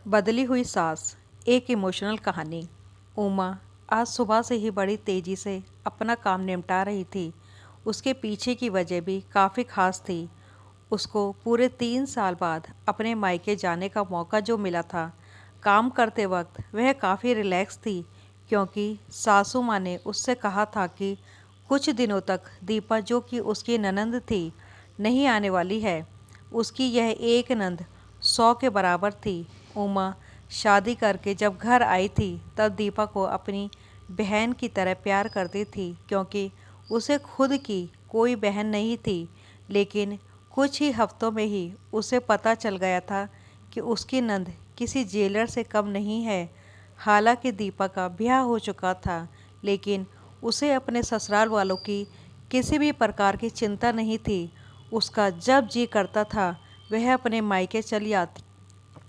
बदली हुई सास। एक इमोशनल कहानी। उमा आज सुबह से ही बड़ी तेजी से अपना काम निपटा रही थी। उसके पीछे की वजह भी काफ़ी खास थी। उसको पूरे 3 साल बाद अपने मायके जाने का मौका जो मिला था। काम करते वक्त वह काफ़ी रिलैक्स थी, क्योंकि सासू माँ ने उससे कहा था कि कुछ दिनों तक दीपा, जो कि उसकी ननंद थी, नहीं आने वाली है। उसकी यह एक नंद 100 के बराबर थी। उमा शादी करके जब घर आई थी तब दीपा को अपनी बहन की तरह प्यार करती थी, क्योंकि उसे खुद की कोई बहन नहीं थी। लेकिन कुछ ही हफ्तों में ही उसे पता चल गया था कि उसकी नंद किसी जेलर से कम नहीं है। हालांकि दीपा का ब्याह हो चुका था, लेकिन उसे अपने ससुराल वालों की किसी भी प्रकार की चिंता नहीं थी। उसका जब जी करता था वह अपने मायके चली आती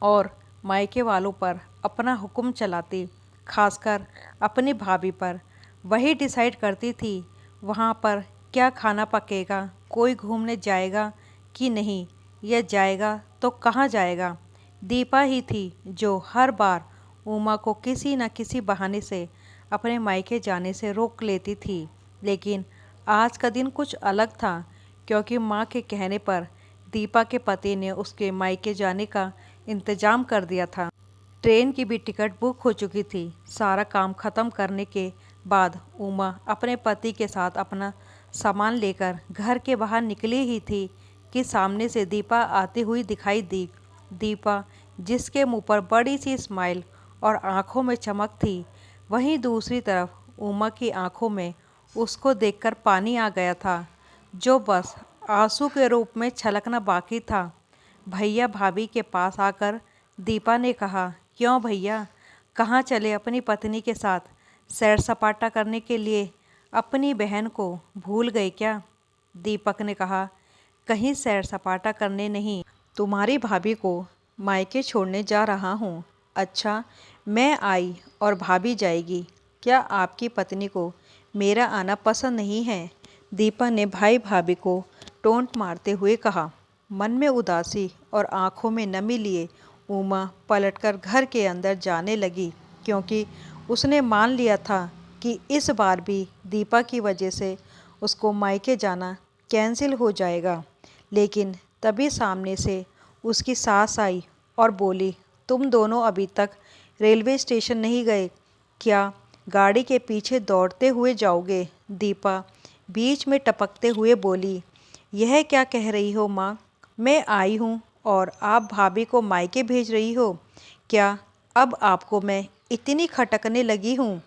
और मायके वालों पर अपना हुक्म चलाती, खासकर अपनी भाभी पर। वही डिसाइड करती थी वहाँ पर क्या खाना पकेगा, कोई घूमने जाएगा कि नहीं, या जाएगा तो कहाँ जाएगा। दीपा ही थी जो हर बार उमा को किसी न किसी बहाने से अपने मायके जाने से रोक लेती थी। लेकिन आज का दिन कुछ अलग था, क्योंकि माँ के कहने पर दीपा के पति ने उसके मायके जाने का इंतजाम कर दिया था। ट्रेन की भी टिकट बुक हो चुकी थी। सारा काम खत्म करने के बाद उमा अपने पति के साथ अपना सामान लेकर घर के बाहर निकली ही थी कि सामने से दीपा आती हुई दिखाई दी। दीपा, जिसके मुंह पर बड़ी सी स्माइल और आंखों में चमक थी, वहीं दूसरी तरफ उमा की आंखों में उसको देखकर पानी आ गया था, जो बस आंसू के रूप में छलकना बाकी था। भैया भाभी के पास आकर दीपा ने कहा, क्यों भैया, कहाँ चले अपनी पत्नी के साथ? सैर सपाटा करने के लिए अपनी बहन को भूल गए क्या? दीपक ने कहा, कहीं सैर सपाटा करने नहीं, तुम्हारी भाभी को मायके छोड़ने जा रहा हूँ। अच्छा, मैं आई और भाभी जाएगी, क्या आपकी पत्नी को मेरा आना पसंद नहीं है? दीपा ने भाई भाभी को टोंट मारते हुए कहा। मन में उदासी और आंखों में नमी लिए उमा पलटकर घर के अंदर जाने लगी, क्योंकि उसने मान लिया था कि इस बार भी दीपा की वजह से उसको मायके जाना कैंसिल हो जाएगा। लेकिन तभी सामने से उसकी सास आई और बोली, तुम दोनों अभी तक रेलवे स्टेशन नहीं गए क्या? गाड़ी के पीछे दौड़ते हुए जाओगे? दीपा बीच में टपकते हुए बोली, यह क्या कह रही हो माँ? मैं आई हूँ और आप भाभी को मायके भेज रही हो क्या? अब आपको मैं इतनी खटकने लगी हूँ?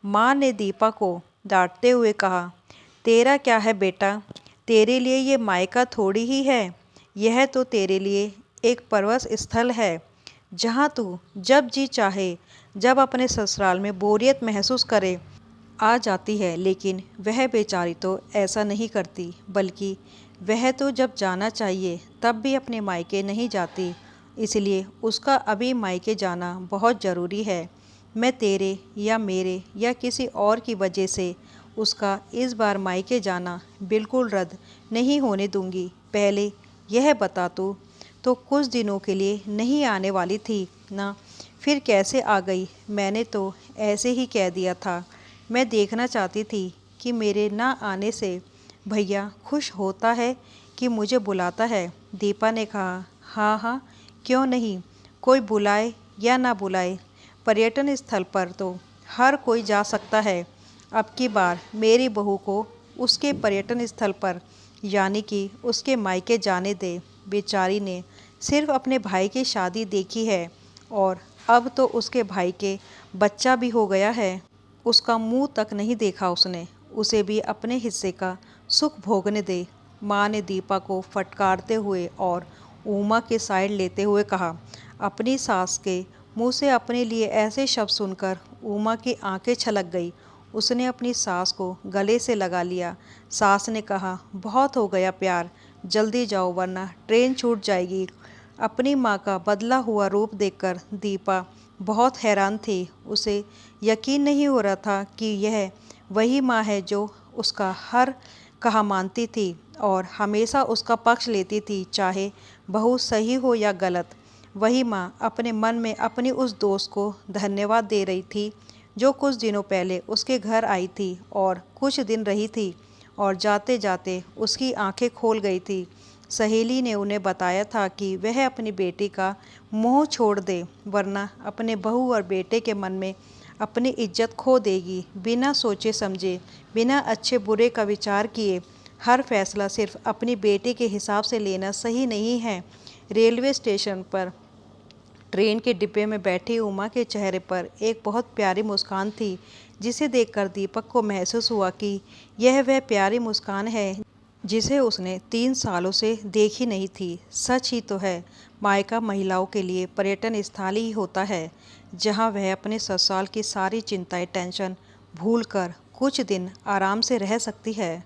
माँ ने दीपा को डांटते हुए कहा, तेरा क्या है बेटा, तेरे लिए ये मायका थोड़ी ही है। यह तो तेरे लिए एक परवस स्थल है, जहाँ तू जब जी चाहे, जब अपने ससुराल में बोरियत महसूस करे, आ जाती है। लेकिन वह बेचारी तो ऐसा नहीं करती, बल्कि वह तो जब जाना चाहिए तब भी अपने मायके नहीं जाती। इसलिए उसका अभी मायके जाना बहुत ज़रूरी है। मैं तेरे या मेरे या किसी और की वजह से उसका इस बार मायके जाना बिल्कुल रद्द नहीं होने दूंगी। पहले यह बता तू, तो कुछ दिनों के लिए नहीं आने वाली थी ना? फिर कैसे आ गई? मैंने तो ऐसे ही कह दिया था। मैं देखना चाहती थी कि मेरे ना आने से भैया खुश होता है कि मुझे बुलाता है। दीपा ने कहा, हाँ हाँ, क्यों नहीं, कोई बुलाए या ना बुलाए, पर्यटन स्थल पर तो हर कोई जा सकता है। अब की बार मेरी बहू को उसके पर्यटन स्थल पर, यानी कि उसके मायके जाने दे। बेचारी ने सिर्फ अपने भाई की शादी देखी है और अब तो उसके भाई के बच्चा भी हो गया है। उसका मुंह तक नहीं देखा उसने। उसे भी अपने हिस्से का सुख भोगने दे। माँ ने दीपा को फटकारते हुए और उमा के साइड लेते हुए कहा। अपनी सास के मुंह से अपने लिए ऐसे शब्द सुनकर उमा की आंखें छलक गई। उसने अपनी सास को गले से लगा लिया। सास ने कहा, बहुत हो गया प्यार, जल्दी जाओ वरना ट्रेन छूट जाएगी। अपनी माँ का बदला हुआ रूप देखकर दीपा बहुत हैरान थी। उसे यकीन नहीं हो रहा था कि यह वही माँ है जो उसका हर कहा मानती थी और हमेशा उसका पक्ष लेती थी, चाहे बहू सही हो या गलत। वही माँ अपने मन में अपनी उस दोस्त को धन्यवाद दे रही थी जो कुछ दिनों पहले उसके घर आई थी और कुछ दिन रही थी और जाते जाते उसकी आंखें खोल गई थी। सहेली ने उन्हें बताया था कि वह अपनी बेटी का मोह छोड़ दे, वरना अपने बहू और बेटे के मन में अपनी इज्जत खो देगी। बिना सोचे समझे, बिना अच्छे बुरे का विचार किए हर फैसला सिर्फ अपनी बेटी के हिसाब से लेना सही नहीं है। रेलवे स्टेशन पर ट्रेन के डिब्बे में बैठी उमा के चेहरे पर एक बहुत प्यारी मुस्कान थी, जिसे देखकर दीपक को महसूस हुआ कि यह वह प्यारी मुस्कान है जिसे उसने 3 सालों से देखी नहीं थी। सच ही तो है, मायका महिलाओं के लिए पर्यटन स्थल ही होता है जहां वह अपने ससुराल की सारी चिंताएं टेंशन भूलकर कुछ दिन आराम से रह सकती है।